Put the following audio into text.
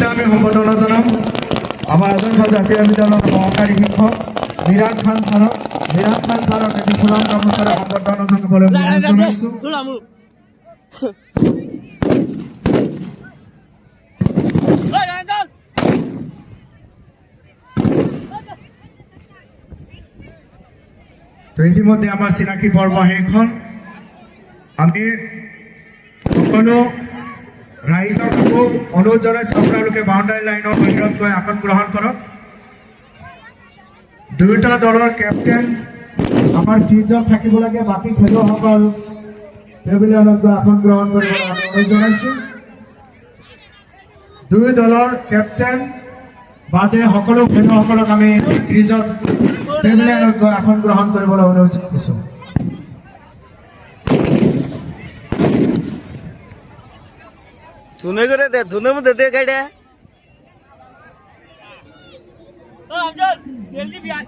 ইতিমধ্যে আমি সম্বৰ্ধনা জনাম আমাৰ আদৰ্শ জাতীয় বিদ্যালয়ৰ সহকাৰী শিক্ষক বিৰাট খান ছাৰক এটি ফুলাম গামোচাৰে সম্বৰ্ধনা জনাবলৈ অনুৰোধ জনাইছো। তো ইতিমধ্যে আমাৰ চিনাকি পৰ্ব শেষ হ'ল। আমি সকলো ৰাইজক খুব অনুৰোধ জনাইছোঁ আপোনালোকে বাউণ্ডাৰী লাইনৰ বাহিৰত গৈ আসন গ্ৰহণ কৰক। দুয়োটা দলৰ কেপ্টেইন আমাৰ ফিল্ডত থাকিব লাগে, বাকী খেলুৱৈসকল পেভিলিয়নত গৈ আসন গ্ৰহণ কৰিবলৈ আমি অনুৰোধ জনাইছোঁ। দুই দলৰ কেপ্টেইন বাদে সকলো খেলুৱৈসকলক আমি ফিল্ডত পেভিলিয়নত গৈ আসন গ্ৰহণ কৰিবলৈ অনুৰোধ জনাইছোঁ। ধুনে কৰে দে, ধুনেৰ মধ্যে দে গাড়ি।